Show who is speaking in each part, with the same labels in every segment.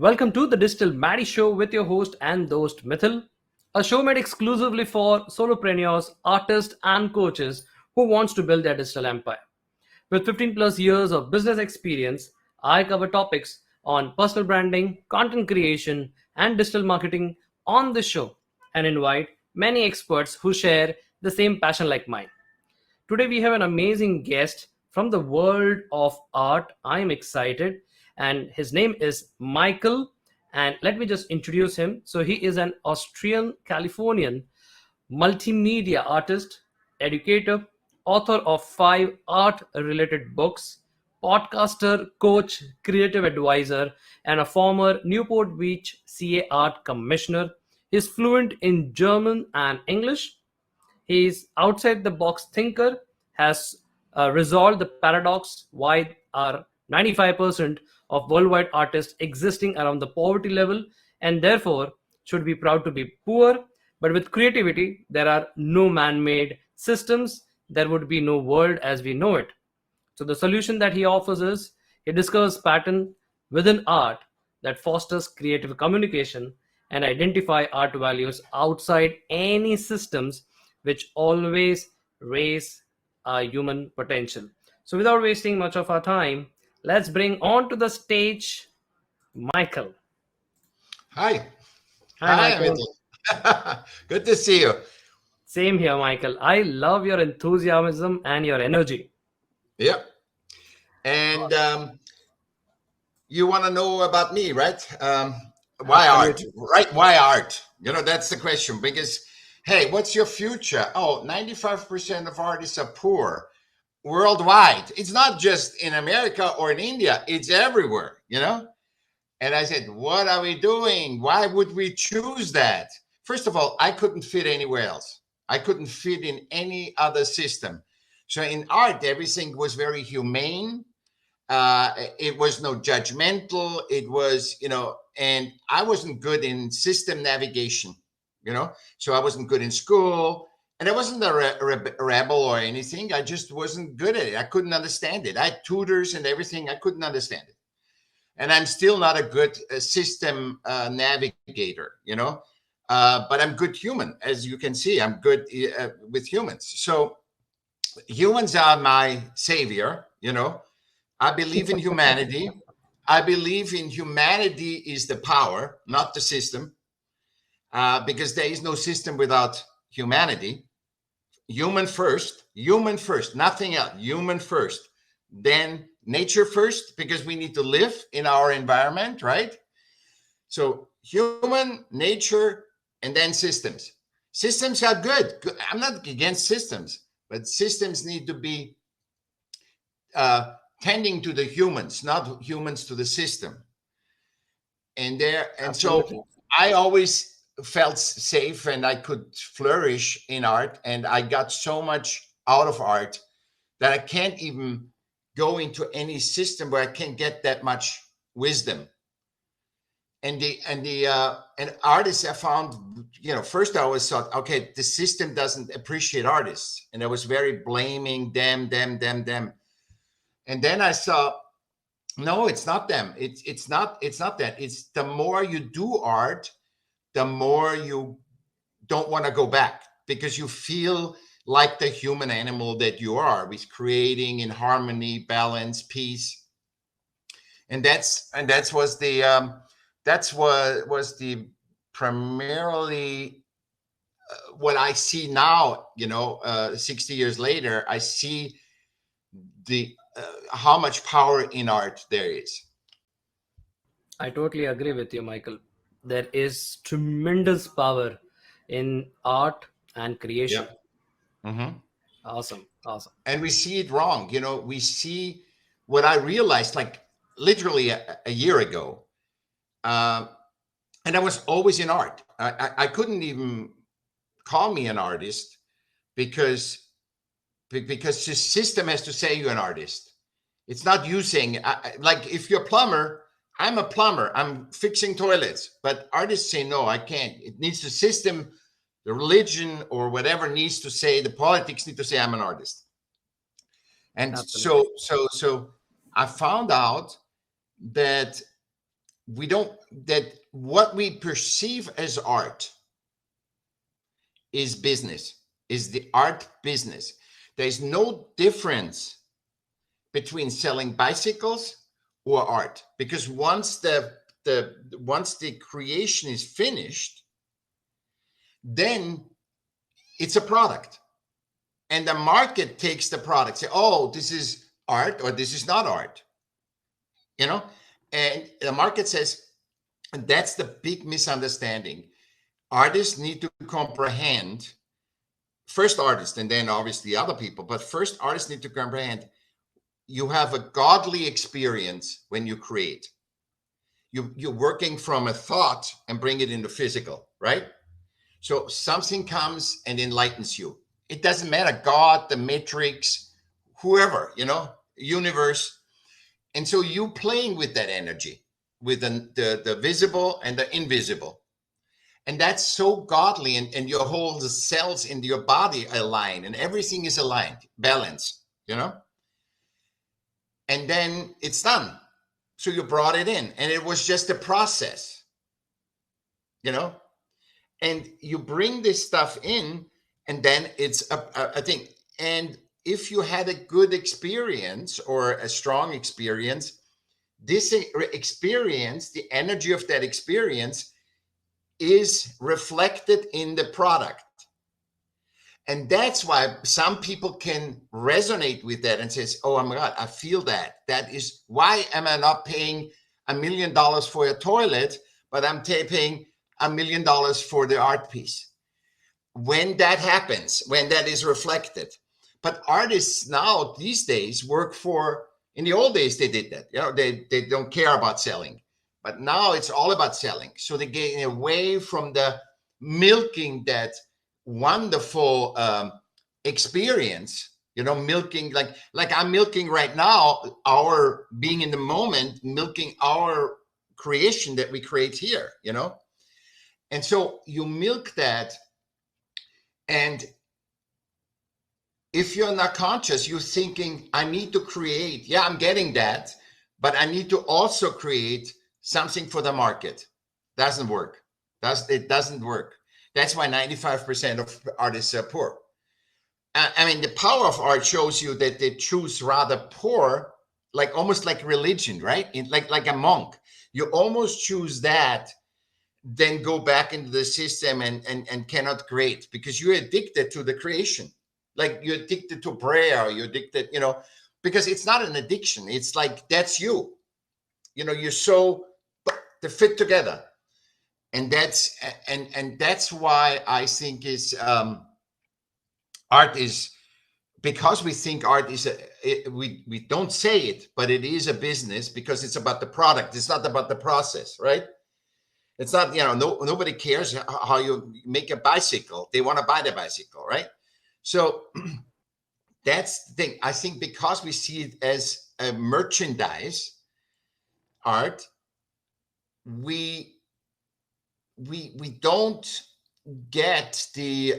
Speaker 1: Welcome to the Digital Maddie Show with your host and host Miithyl, a show made exclusively for solopreneurs, artists, and coaches who wants to build their digital empire. With 15 plus years of business experience, I cover topics on personal branding, content creation, and digital marketing on this show and invite many experts who share the same passion like mine. Today we have an amazing guest from the world of art. I am excited, and his name is Michael. And let me just introduce him. So he is an Austrian Californian multimedia artist, educator, author of 5 art-related books, podcaster, coach, creative advisor, and a former Newport Beach CA art commissioner. He's fluent in German and English. His outside the box thinker has resolved the paradox why are 95% of worldwide artists existing around the poverty level and therefore should be proud to be poor. But with creativity, there are no man made systems, there would be no world as we know it. So the solution that he offers is he discovers pattern within art that fosters creative communication and identify art values outside any systems which always raise our human potential. So without wasting much of our time, let's bring on to the stage Michael.
Speaker 2: Hi.
Speaker 1: Hi
Speaker 2: Hi,
Speaker 1: Michael.
Speaker 2: Miithyl. Good to see you.
Speaker 1: Same here Michael. I love your enthusiasm and your energy.
Speaker 2: Yep. And you want to know about me, right? Why art?
Speaker 1: Absolutely.
Speaker 2: Right? Why art? That's the question. Because, hey, what's your future? Oh, 95% of artists are poor worldwide. It's not just in America or in India, it's everywhere. And I said, what are we doing? Why would we choose that? First of all, I couldn't fit anywhere else. I couldn't fit in any other system. So in art, everything was very humane. It was no judgmental. It was, and I wasn't good in system navigation. So I wasn't good in school. And I wasn't a rebel or anything. I just wasn't good at it. I couldn't understand it. I had tutors and everything. I couldn't understand it. And I'm still not a good system navigator. But I'm good human, as you can see. I'm good with humans. So humans are my savior. I believe in humanity. I believe in humanity is the power, not the system, because there is no system without humanity. Human first, nothing else. Human first, then nature first, because we need to live in our environment, right? So human, nature, and then systems. Systems are good. I'm not against systems, but systems need to be tending to the humans, not humans to the system. And
Speaker 1: Absolutely.
Speaker 2: so I always felt safe and I could flourish in art, and I got so much out of art that I can't even go into any system where I can get that much wisdom. And artists I found, first I always thought, okay, the system doesn't appreciate artists, and I was very blaming them. And then I saw, no, it's not them. It's not that. It's the more you do art, the more you don't want to go back, because you feel like the human animal that you are, with creating in harmony, balance, peace. And that's what was the primarily what I see now. 60 years later, I see the how much power in art there is.
Speaker 1: I totally agree with you, Michael. There is tremendous power in art and creation.
Speaker 2: Yep. Mm-hmm.
Speaker 1: Awesome. Awesome.
Speaker 2: And we see it wrong. We see what I realized, like literally a year ago. And I was always in art. I couldn't even call me an artist because the system has to say you're an artist. It's not you saying, like if you're a plumber, I'm a plumber, I'm fixing toilets. But artists say, no, I can't. It needs the system, the religion or whatever needs to say, the politics need to say I'm an artist. And
Speaker 1: Absolutely.
Speaker 2: so I found out that we don't, that what we perceive as art is business, is the art business. There's no difference between selling bicycles or art, because once the creation is finished, then it's a product, and the market takes the product, say, oh, this is art or this is not art, you know. And the market says, and that's the big misunderstanding. Artists need to comprehend, first artists and then obviously other people, but first artists need to comprehend, you have a godly experience when you create. You're working from a thought and bring it into physical, right? So something comes and enlightens you. It doesn't matter, God, the matrix, whoever, universe. And so you playing with that energy, with the visible and the invisible. And that's so godly, and your whole the cells in your body align, and everything is aligned, balance, and then it's done. So you brought it in, and it was just a process, and you bring this stuff in, and then it's a thing. And if you had a good experience or a strong experience, this experience, the energy of that experience is reflected in the product. And that's why some people can resonate with that and says, oh my God, I feel that. That is, why am I not paying $1 million for a toilet, but I'm paying $1 million for the art piece? When that happens, when that is reflected. But artists now, these days, work for, in the old days, they did that. They don't care about selling. But now it's all about selling. So they get away from the milking that wonderful experience, milking, like I'm milking right now, our being in the moment, milking our creation that we create here, And so you milk that, and if you're not conscious, you're thinking, I need to create. Yeah, I'm getting that, but I need to also create something for the market. Doesn't work. It doesn't work. That's why 95% of artists are poor. I mean, the power of art shows you that they choose rather poor, like almost like religion, right? Like a monk. You almost choose that, then go back into the system and cannot create, because you're addicted to the creation. Like you're addicted to prayer, you're addicted, because it's not an addiction. It's like, that's you, you're so, they fit together. And that's why I think art is, because we think art is we don't say it, but it is a business, because it's about the product. It's not about the process, right? It's not, nobody cares how you make a bicycle. They want to buy the bicycle, right? So that's the thing. I think because we see it as a merchandise art, we don't get the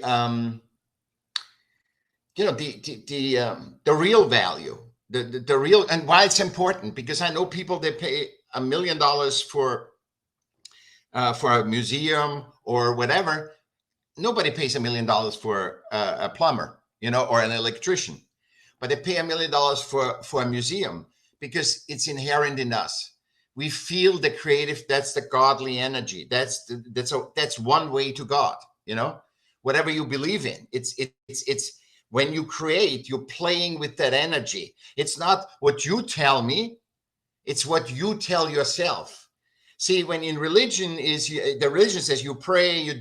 Speaker 2: the real value, the real, and why it's important. Because I know people that pay $1 million for a museum or whatever. Nobody pays $1 million for a plumber, or an electrician, but they pay $1 million for a museum, because it's inherent in us. We feel the creative. That's the godly energy. That's one way to God. Whatever you believe in, it's when you create, you're playing with that energy. It's not what you tell me, it's what you tell yourself. See, when in religion the religion says you pray, you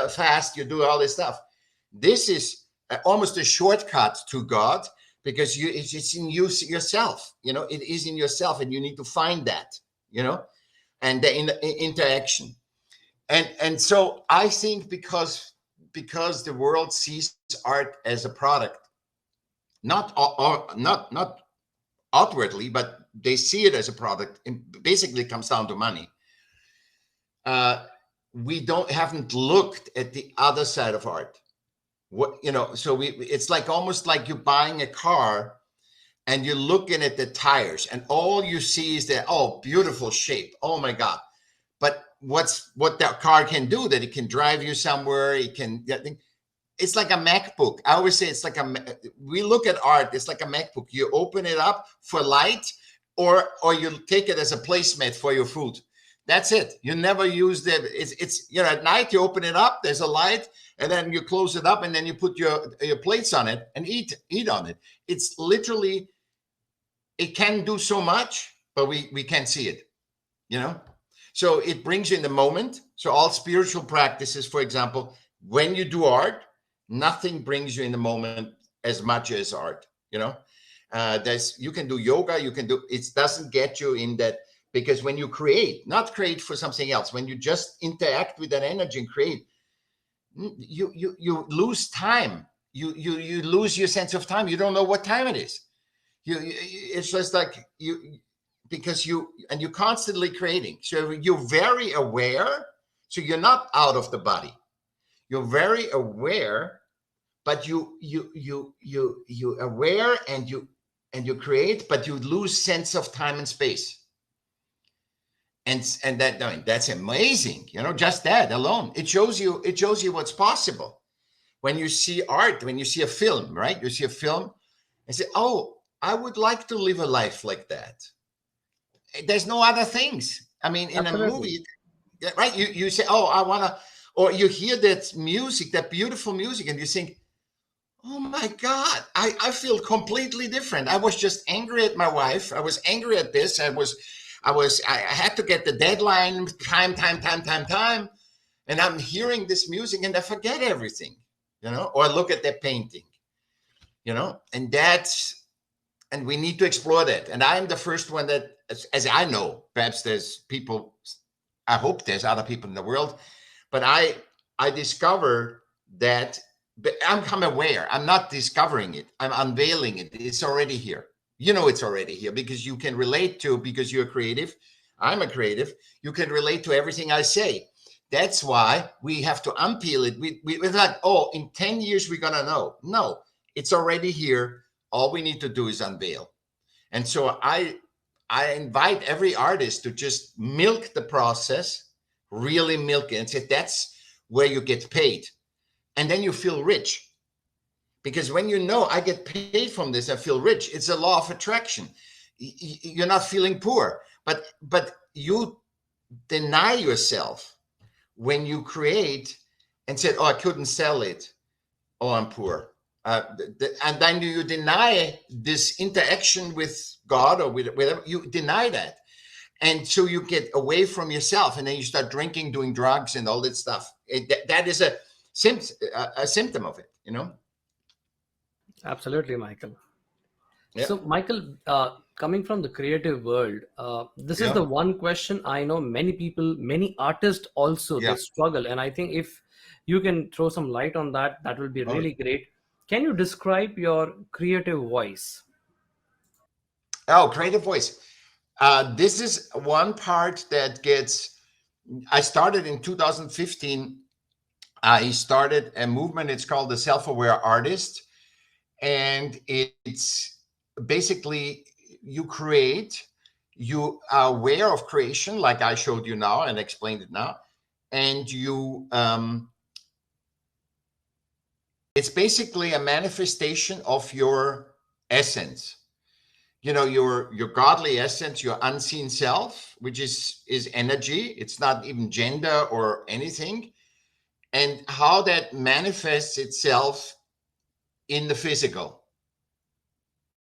Speaker 2: fast, you do all this stuff. This is almost a shortcut to God, because it's in you yourself. It is in yourself, and you need to find that. And the interaction. And so I think because the world sees art as a product, not outwardly, but they see it as a product, and basically it comes down to money. We haven't looked at the other side of art. So it's like almost like you're buying a car, and you're looking at the tires, and all you see is that, oh, beautiful shape. Oh my God. But what that car can do, that it can drive you somewhere, it can, it's like a MacBook. I always say it's like we look at art, it's like a MacBook. You open it up for light, or you take it as a placemat for your food. That's it. You never use it's at night you open it up, there's a light, and then you close it up, and then you put your plates on it and eat on it. It's literally, it can do so much, but we can't see it, So it brings you in the moment. So all spiritual practices, for example, when you do art, nothing brings you in the moment as much as art. You can do yoga, it doesn't get you in that, because when you create, not create for something else, when you just interact with that energy and create, you lose time. You lose your sense of time. You don't know what time it is. It's just like because you're constantly creating. So you're very aware. So you're not out of the body. You're very aware, but you aware, and you create, but you lose sense of time and space. And that, I mean, that's amazing. Just that alone, it shows you what's possible. When you see art, when you see a film, right? You see a film and say, oh, I would like to live a life like that. There's no other things. I mean, in a
Speaker 1: Absolutely.
Speaker 2: movie, right? You say, oh, I want to, or you hear that music, that beautiful music, and you think, oh my God, I feel completely different. I was just angry at my wife. I was angry at this. I had to get the deadline, time. And I'm hearing this music and I forget everything, or I look at that painting, and we need to explore that. And I'm the first one that, as I know, perhaps there's people, I hope there's other people in the world, but I discover that, but I'm aware. I'm not discovering it. I'm unveiling it. It's already here. It's already here because you can relate to, because you're creative. I'm a creative. You can relate to everything I say. That's why we have to unpeel it. We're like, oh, in 10 years, we're going to know. No, it's already here. All we need to do is unveil. And so I invite every artist to just milk the process, really milk it, and say that's where you get paid. And then you feel rich. Because when I get paid from this, I feel rich. It's a law of attraction. You're not feeling poor, but you deny yourself when you create and said, oh, I couldn't sell it. Oh, I'm poor. And then you deny this interaction with God or with whatever. You deny that. And so you get away from yourself, and then you start drinking, doing drugs and all that stuff. That is a symptom of it,
Speaker 1: Absolutely, Michael.
Speaker 2: Yeah.
Speaker 1: So, Michael, coming from the creative world, this is
Speaker 2: Yeah.
Speaker 1: the one question I know many people, many artists also,
Speaker 2: Yeah.
Speaker 1: they struggle. And I think if you can throw some light on that, that will be
Speaker 2: Oh,
Speaker 1: really great. Can you describe your creative voice?
Speaker 2: creative voice. This is one part that I started in 2015. I started a movement. It's called the Self-Aware Artist. And it's basically you are aware of creation, like I showed you now and explained it now. And it's basically a manifestation of your essence. Your godly essence, your unseen self, which is energy. It's not even gender or anything. And how that manifests itself in the physical.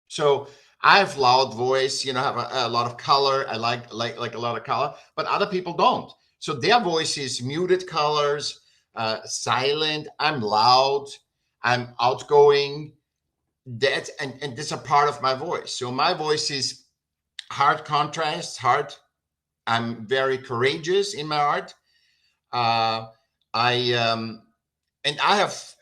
Speaker 2: So I have loud voice, have a lot of color. I like a lot of color, but other people don't. So their voice is muted colors, silent. I'm loud. I'm outgoing. And that's a part of my voice. So my voice is hard contrast, hard. I'm very courageous in my art. Uh, I and I have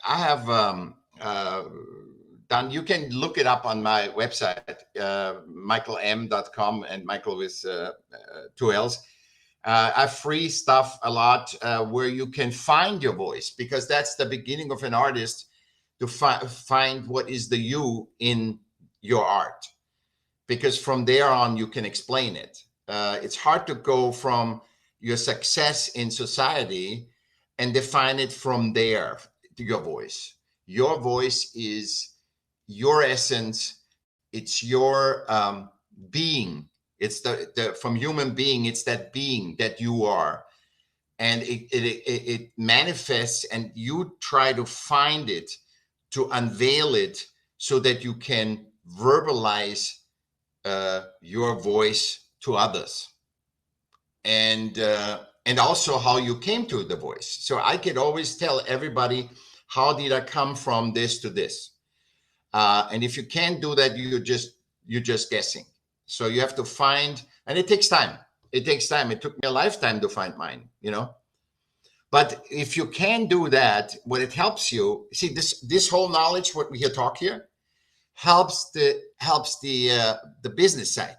Speaker 2: done. You can look it up on my website, michaelm.com, and Michael with two L's. I have free stuff a lot where you can find your voice, because that's the beginning of an artist, to find what is the you in your art. because from there on you can explain it. It's hard to go from your success in society and define it from there to your voice. Your voice is your essence. It's your being. It's the from human being. It's that being that you are, and it manifests, and you try to find it, to unveil it, so that you can verbalize your voice to others, and also how you came to the voice. So I could always tell everybody, how did I come from this to this? And if you can't do that, you're just guessing. So you have to find, and it takes time. It takes time. It took me a lifetime to find mine, But if you can do that, what it helps you see, this whole knowledge, what we here talk here, helps the business side.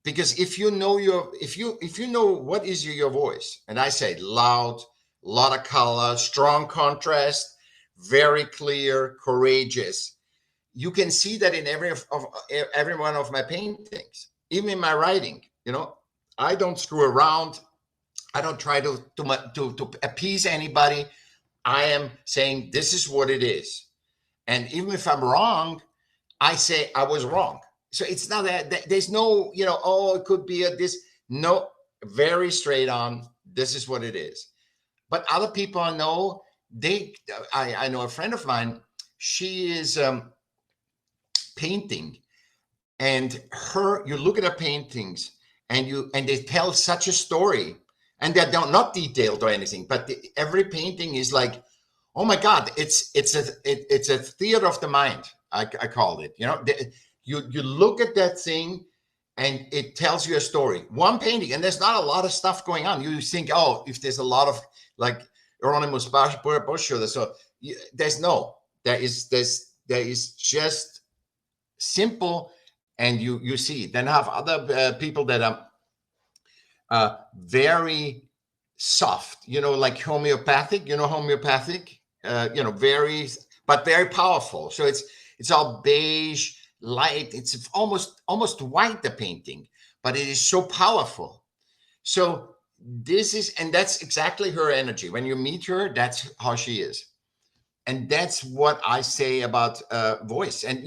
Speaker 2: Because if you know if you know what is your voice, and I say loud, lot of color, strong contrast, very clear, courageous, you can see that in every one of my paintings, even in my writing. I don't screw around. I don't try to appease anybody. I am saying this is what it is, and even if I'm wrong, I say I was wrong. So it's not that there's no, oh, it could be this. No, very straight on. This is what it is. But other people I know, I know a friend of mine. She is painting, and you look at her paintings, and they tell such a story, and they're not detailed or anything, but every painting is like, oh my God, it's a theater of the mind. I called it. You look at that thing, and it tells you a story. One painting, and there's not a lot of stuff going on. You think, oh, if there's a lot of like Hieronymus Bosch or so, there is just simple, and you see. Then I have other people that are very soft, like homeopathic. Homeopathic, very powerful. So it's all beige, light. It's almost white, the painting, but it is so powerful. So that's exactly her energy. When you meet her, that's how she is. And that's what I say about voice. And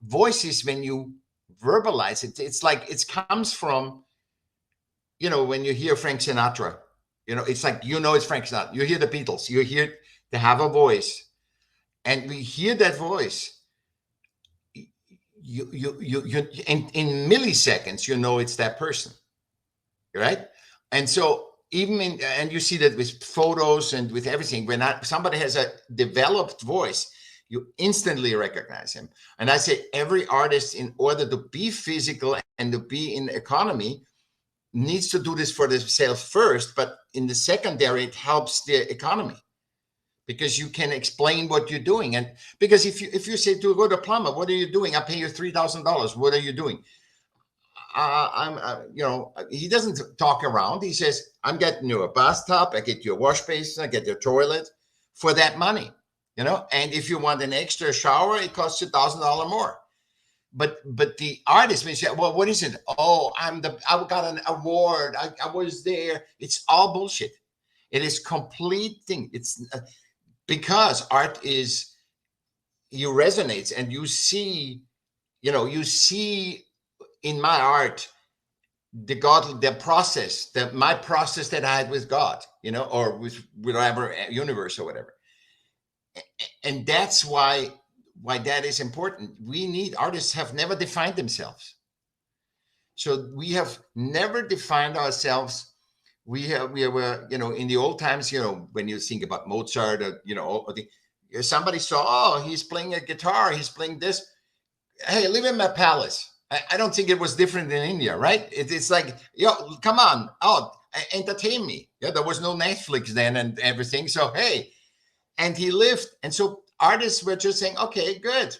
Speaker 2: voice is when you verbalize it. It's like it comes from, when you hear Frank Sinatra, it's like, it's Frank Sinatra. You hear the Beatles. They have a voice, and we hear that voice. You in milliseconds, it's that person, right? And so and you see that with photos and with everything. When somebody has a developed voice, you instantly recognize him. And I say every artist, in order to be physical and to be in economy, needs to do this for themselves first, but in the secondary, it helps the economy, because you can explain what you're doing. And because if you say to go to a plumber, what are you doing? I pay you $3,000. What are you doing? He doesn't talk around. He says, I'm getting you a bathtub, I get you a wash basin, I get your toilet for that money, and if you want an extra shower, it costs you $1,000 more. But the artist may say, well, what is it? Oh, I got an award. I was there. It's all bullshit. It is complete thing. It's because art is, you resonate, and you see in my art, the process, my process that I had with God, or with whatever universe or whatever. And that's why that is important. Artists have never defined themselves. So we have never defined ourselves. We were, in the old times, when you think about Mozart, somebody saw, oh, he's playing a guitar, he's playing this. Hey, live in my palace. I don't think it was different in India, right? It's like, come on, out, entertain me. Yeah, there was no Netflix then and everything. So, hey, and he lived. And so artists were just saying, okay, good.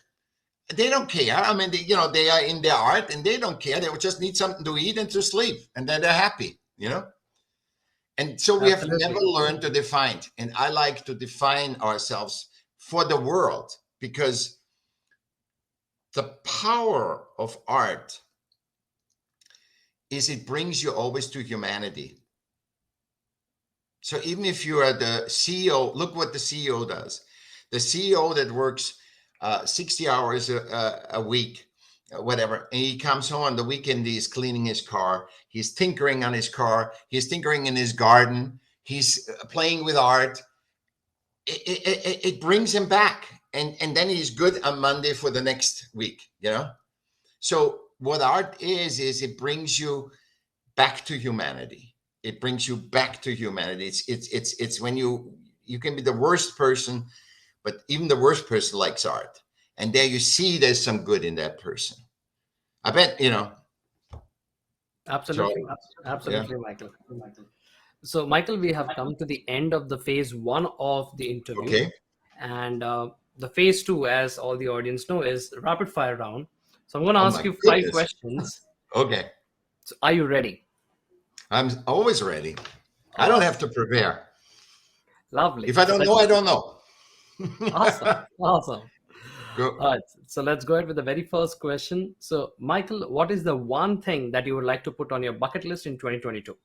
Speaker 2: They don't care. I mean, they are in their art, and they don't care. They just need something to eat and to sleep, and then they're happy, And so we have never
Speaker 1: Absolutely.
Speaker 2: learned to define. And I like to define ourselves for the world, because The power of art is it brings you always to humanity. So even if you are the CEO, look what the CEO does. The CEO that works 60 hours a week, whatever, and he comes home on the weekend, he's cleaning his car, he's tinkering on his car, he's tinkering in his garden, he's playing with art. It brings him back. And then he's good on Monday for the next week, you know? So what art is it brings you back to humanity. It brings you back to humanity. It's when you can be the worst person, but even the worst person likes art. And there you see there's some good in that person. I bet, so
Speaker 1: Absolutely.
Speaker 2: yeah.
Speaker 1: Absolutely, Michael. So, Michael, we have come to the end of the phase one of the interview.
Speaker 2: Okay.
Speaker 1: And the phase two, as all the audience know, is rapid fire round. So, I'm going to
Speaker 2: Oh
Speaker 1: ask
Speaker 2: my
Speaker 1: you five
Speaker 2: goodness.
Speaker 1: questions.
Speaker 2: Okay.
Speaker 1: So, are you ready?
Speaker 2: I'm always ready. I
Speaker 1: All
Speaker 2: don't
Speaker 1: right.
Speaker 2: have to prepare.
Speaker 1: Lovely.
Speaker 2: If I
Speaker 1: So,
Speaker 2: don't know,
Speaker 1: let's
Speaker 2: I don't know.
Speaker 1: awesome. Awesome.
Speaker 2: Go.
Speaker 1: All right. So, let's go ahead with the very first question. So, Michael, what is the one thing that you would like to put on your bucket list in 2022?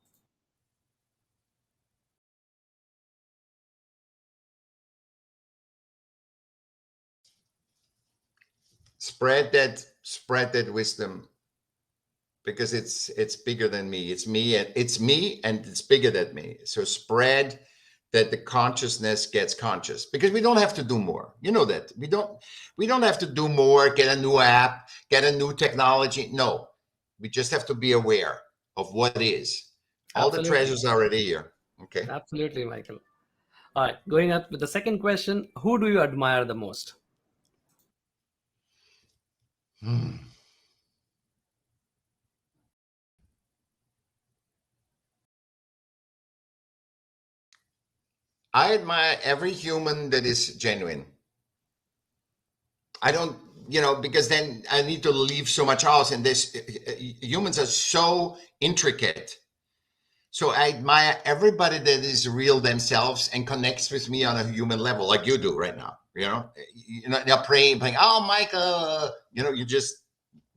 Speaker 2: Spread that wisdom, because it's bigger than me. It's me, and it's bigger than me. So spread that the consciousness gets conscious, because we don't have to do more. You know that. We don't have to do more, get a new app, get a new technology. No. We just have to be aware of what is. All the
Speaker 1: Absolutely.
Speaker 2: treasures are already here. Okay.
Speaker 1: Absolutely, Michael. All right. Going up with the second question, who do you admire the most?
Speaker 2: Hmm. I admire every human that is genuine. I don't, because then I need to leave so much else. And this humans are so intricate. So I admire everybody that is real themselves and connects with me on a human level, like you do right now. You're praying, oh, Michael, you're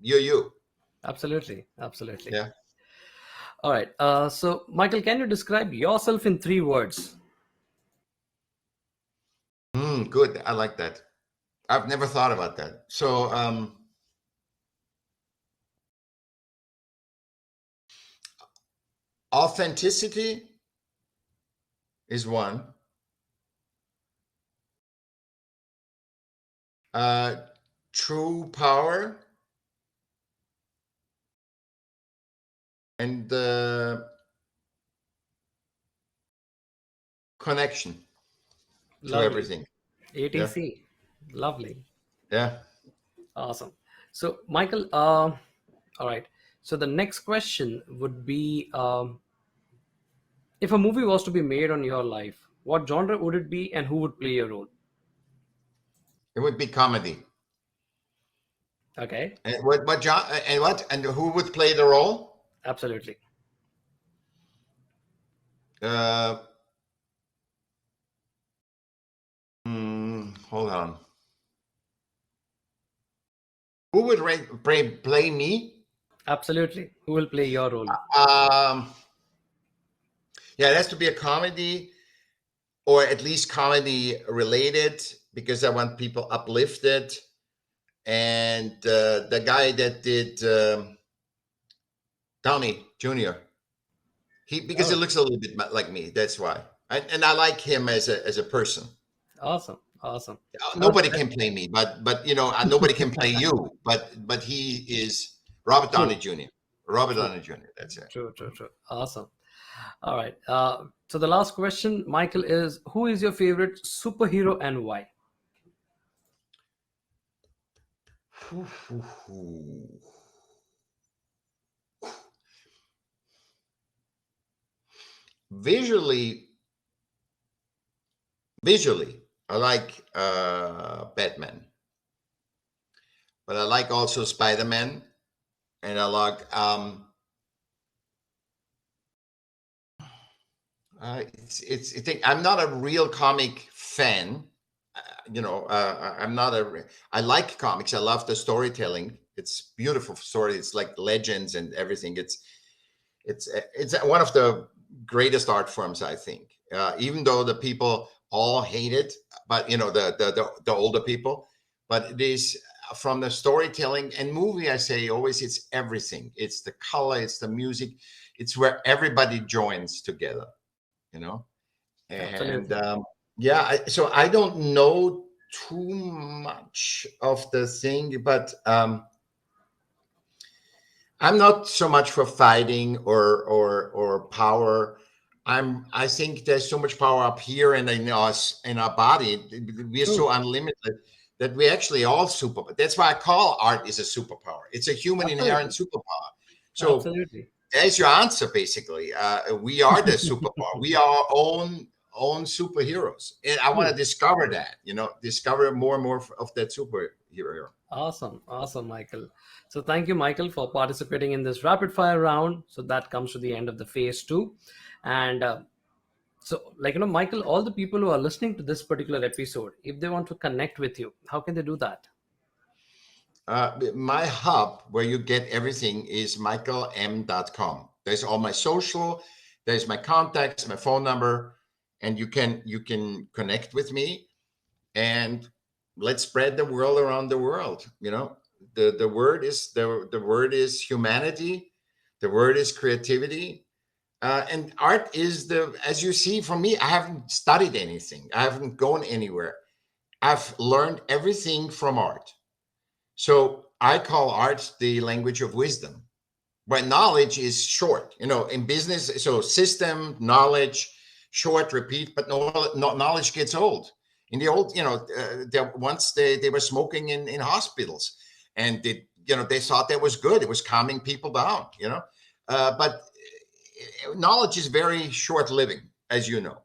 Speaker 2: you.
Speaker 1: Absolutely. Absolutely.
Speaker 2: Yeah.
Speaker 1: All right. So, Michael, can you describe yourself in three words?
Speaker 2: Good. I like that. I've never thought about that. So, authenticity is one. Uh, True power and connection to
Speaker 1: Lovely.
Speaker 2: everything. Yeah.
Speaker 1: ATC. Lovely.
Speaker 2: Yeah.
Speaker 1: Awesome. So, Michael, all right. So, the next question would be if a movie was to be made on your life, what genre would it be and who would play your role?
Speaker 2: It would be comedy.
Speaker 1: Okay.
Speaker 2: And what John and what and who would play the role?
Speaker 1: Absolutely.
Speaker 2: Uh, Hold on. Who would play me?
Speaker 1: Absolutely. Who will play your role?
Speaker 2: Um, yeah, it has to be a comedy, or at least comedy related, because I want people uplifted. And the guy that did Downey Jr. Because he
Speaker 1: Oh,
Speaker 2: looks a little bit like me. That's why. And I like him as a person.
Speaker 1: awesome. Awesome.
Speaker 2: Nobody can play me, but nobody can play you. But he is Robert Downey
Speaker 1: True.
Speaker 2: Jr. Robert
Speaker 1: True.
Speaker 2: Downey Jr. That's it.
Speaker 1: True. True. True. Awesome. All right. So the last question, Michael, is who is your favorite superhero and why?
Speaker 2: Visually, visually, I like Batman, but I like also Spider Man, and I like it's I think I'm not a real comic fan. I'm not a. I like comics. I love the storytelling. It's beautiful story. It's like legends and everything. It's one of the greatest art forms, I think. Even though the people all hate it, but the older people, but it is from the storytelling and movie. I say always, it's everything. It's the color, it's the music, it's where everybody joins together. You know, and
Speaker 1: Absolutely.
Speaker 2: yeah. So I don't know too much of the thing, but I'm not so much for fighting or power. I think there's so much power up here and in us in our body. We are
Speaker 1: True.
Speaker 2: so unlimited that we actually all super. That's why I call art is a superpower. It's a human inherent
Speaker 1: Absolutely.
Speaker 2: superpower. So
Speaker 1: Absolutely.
Speaker 2: there's your answer. Basically, we are the superpower. We are our own superheroes, and I want to
Speaker 1: True.
Speaker 2: discover that. Discover more and more of that superhero.
Speaker 1: Awesome. Awesome, Michael. So thank you, Michael, for participating in this rapid fire round. So that comes to the end of the phase two. And so, Michael, all the people who are listening to this particular episode, if they want to connect with you, how can they do that?
Speaker 2: My hub where you get everything is michaelm.com. There's all my social, there's my contacts, my phone number, and you can connect with me and let's spread the world around the world. The word is humanity, the word is creativity. And art is as you see from me, I haven't studied anything, I haven't gone anywhere. I've learned everything from art. So I call art the language of wisdom. But knowledge is short, in business. So system, knowledge, short, repeat, but no knowledge gets old. In the old, once they were smoking in hospitals and they thought that was good. It was calming people down. But knowledge is very short living, as you know.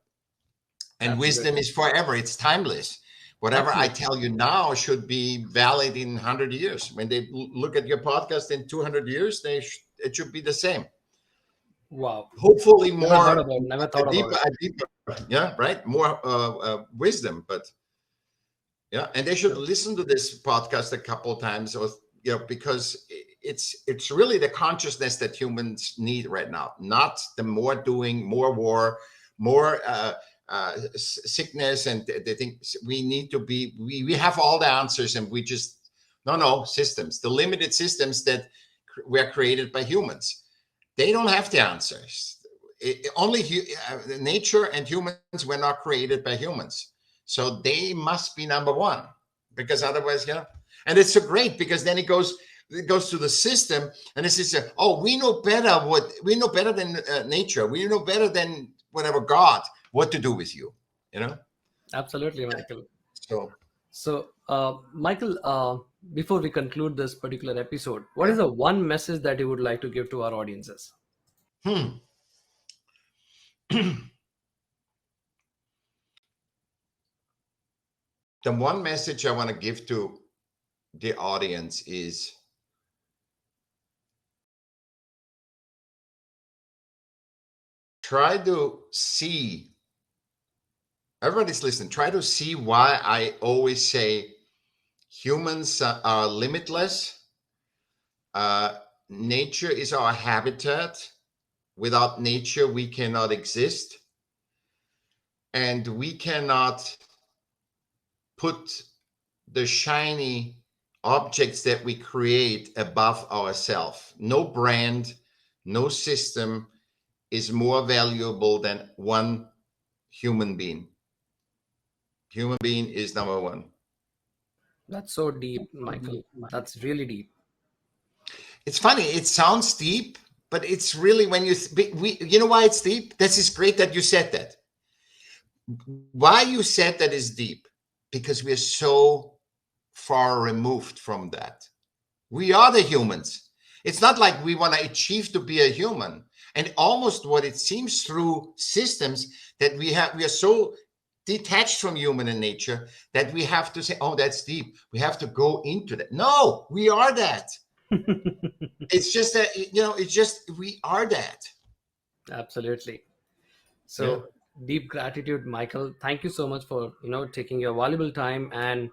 Speaker 2: And wisdom
Speaker 1: Absolutely.
Speaker 2: is forever. It's timeless. Whatever I
Speaker 1: Absolutely.
Speaker 2: tell you now should be valid in 100 years. When they look at your podcast in 200 years, it should be the same.
Speaker 1: Wow.
Speaker 2: Hopefully
Speaker 1: Never heard
Speaker 2: more,
Speaker 1: about it. Never thought about it.
Speaker 2: a deeper, yeah, right, more wisdom. But yeah, and they should listen to this podcast a couple of times, or because it's really the consciousness that humans need right now, not the more doing, more war, more sickness, and they think we need to be. We have all the answers, and we just no systems, the limited systems that were created by humans. They don't have the answers. Only nature and humans were not created by humans. So they must be number one, because otherwise, and it's so great because then it goes to the system, and it says, oh, we know better than nature. We know better than whatever God, what to do with you, you know?
Speaker 1: Absolutely, Michael.
Speaker 2: So,
Speaker 1: So, Michael, before we conclude this particular episode, what is
Speaker 2: yeah.
Speaker 1: the one message that you would like to give to our audiences?
Speaker 2: Hmm. The one message I want to give to the audience is try to see, everybody's listening, try to see why I always say humans are limitless. Nature is our habitat. Without nature, we cannot exist. And we cannot put the shiny objects that we create above ourselves. No brand, no system is more valuable than one human being. Human being is number one.
Speaker 1: That's so deep, Michael. That's really deep.
Speaker 2: It's funny. It sounds deep, but it's really when you know why it's deep? This is great that you said that. Why you said that is deep, because we're so far removed from that. We are the humans. It's not like we want to achieve to be a human. And almost what it seems through systems that we are so detached from human in nature that we have to say, oh, that's deep. We have to go into that. No, we are that. It's just that, it's just we are that.
Speaker 1: Absolutely.
Speaker 2: Yeah.
Speaker 1: So, Deep gratitude, Michael. Thank you so much for taking your valuable time and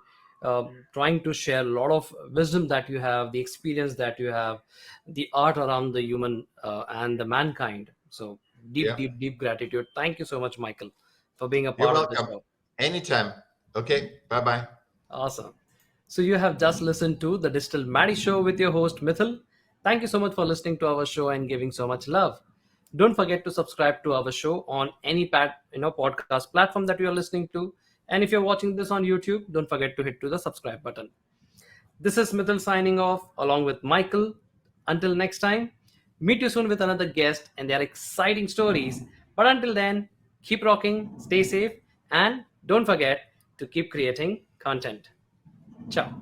Speaker 1: trying to share a lot of wisdom that you have, the experience that you have, the art around the human and the mankind. So deep,
Speaker 2: Yeah.
Speaker 1: deep, deep gratitude. Thank you so much, Michael, for being a
Speaker 2: You're
Speaker 1: part of the
Speaker 2: welcome.
Speaker 1: show.
Speaker 2: Anytime. Okay. Bye bye.
Speaker 1: Awesome. So you have just listened to the Digital Maddie Show with your host Miithyl. Thank you so much for listening to our show and giving so much love. Don't forget to subscribe to our show on any podcast platform that you are listening to. And if you're watching this on YouTube, don't forget to hit to the subscribe button. This is Miithyl signing off along with Michael. Until next time, meet you soon with another guest and their exciting stories. But until then, keep rocking, stay safe, and don't forget to keep creating content. Ciao.